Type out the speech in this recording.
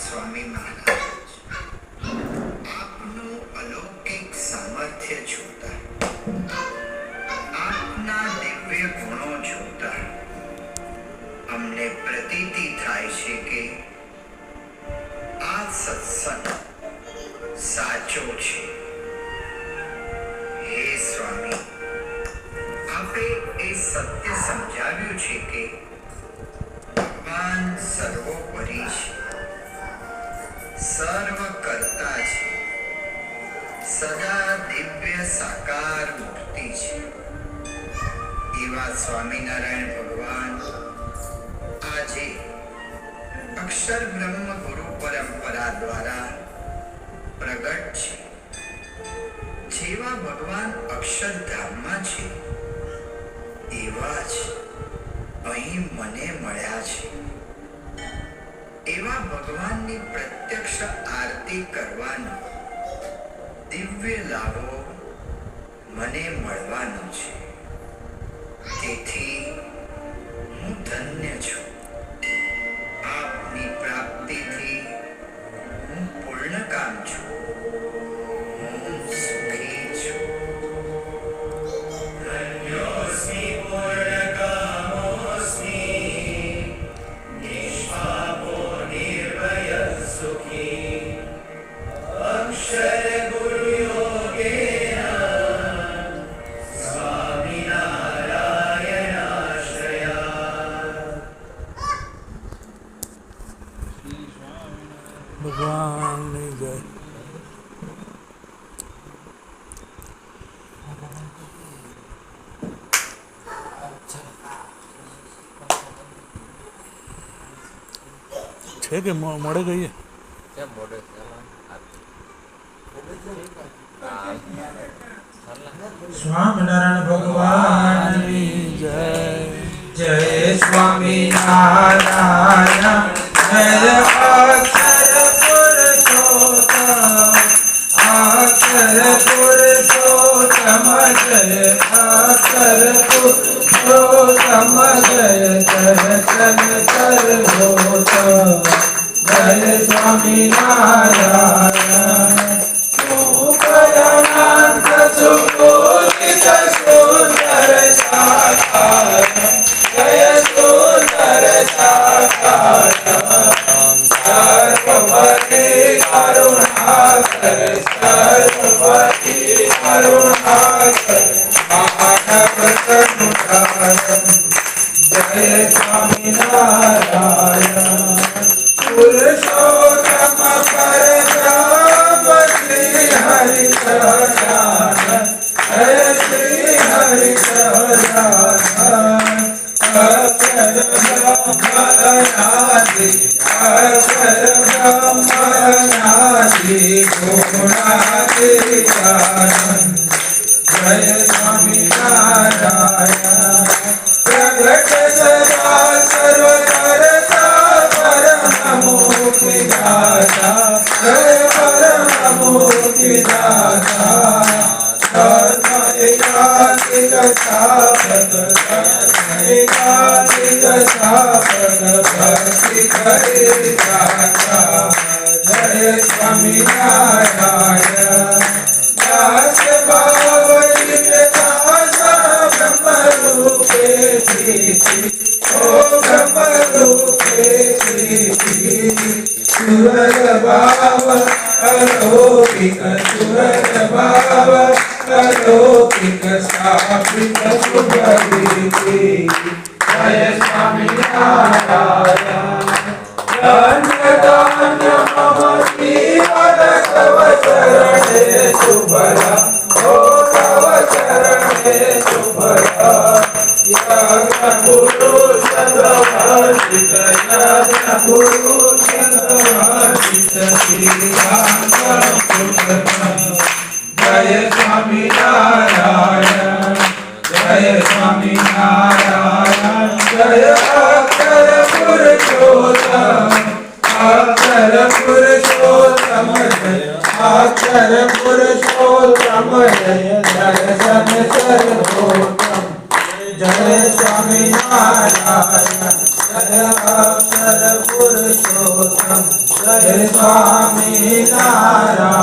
स्वामी महाराज आपनु अलौकिक सामर्थ्य जोता आपना दिव्य गुणों जोता अमने प्रतीति थाय छे के आ सत्संग साचो छे। हे स्वामी आपे ए सत्य समझाव्યું છે કે ભગવાન સર્વોપરી છે, સર્વ કરતા છે, સદા દિવ્ય સાકાર મૂર્તિ છે। એવા સ્વામિનારાયણ ભગવાન આજે અક્ષર બ્રહ્મ ગુરુ પરંપરા દ્વારા પ્રગટ છે। જેવા ભગવાન અક્ષરધામમાં છે એવા જ અહીં મને મળ્યા છે। એવા ભગવાનની પ્રત્યક્ષ આરતી કરવાનો દિવ્ય લાભો મને મળવાનો છે। તેથી હું ધન્ય છું। આપની પ્રાપ્તિથી હું પૂર્ણકામ છું, હું સુખી છું। ધન્યોસ્મિ પૂર્ણકામોસ્મિ નિષ્પાપો નિર્ભયઃ સુખી અક્ષર ગુરુ યોગેન સ્વામિનારાયણાશ્રયા। ભગવાન ની જય। છે કે મોડે ગઈએ સ્વામિનારાયણ ભગવાન ની જય। જય સ્વામિનારાયણ જય અક્ષર પુરુષોત્તમ અક્ષર પુરુષોત્તમ જય અક્ષર પુરુષોત્તમ જય દર્શન સર્વોત્તમ જય સ્વામિનારાયણ અનંત સુપૂજિત સુંદર સાકાર જય સુંદર સાકાર સર્વપતિ કરુણાકર સર્વપતિ કરુણાકર માનવ કરુણાકર જય સ્વામિનારાયણ પુરુષોત્તમ પરબ્રહ્મ શ્રી હરિ સદાનંદ જય શ્રી હરિ સદાનંદ અક્ષર બ્રહ્મનાદિ ગુણાતીતાનંદ જય સ્વામિનારાયણ પ્રગટ સદા સર્વકર્તા પરમમુક્તિદાતા જય પરમમુક્તિદાતા ધર્મ એકાંતિક સ્થાપક એકાંતિક સ્થાપક ભક્તિ કરી દાતા જય સ્વામિનારાયણ દાસ ભાવૈ દાસ બ્રહ્મ રૂપે પ્રીતિ ઓ બ્રહ્મ રૂપે પ્રીતિ સુરત ભાવ અલૌકિક સુરત ભાવ અલૌકિક સ્થાપિત શુભરીતિ જય સ્વામિનારાયણ ધન્ય ધન્ય મમ શ્રીવદ તવ ચરણે શુભરા ઓ તવ ચરણે શુભરા યજ્ઞ પુરુષ પ્રવર્તિત યજ્ઞ પુરુષ પ્રવર્તિત જય સ્વામિનારાયણ જય સ્વામિનારાયણ જય અક્ષર પુરુષોત્તમ અક્ષર પુરુષોત્તમ જય અક્ષર પુરુષોત્તમ જય દર્શન સર્વોત્તમ જય સ્વામિનારાયણ જય અક્ષર પુરુષોત્તમ જય સ્વામી નારાયણ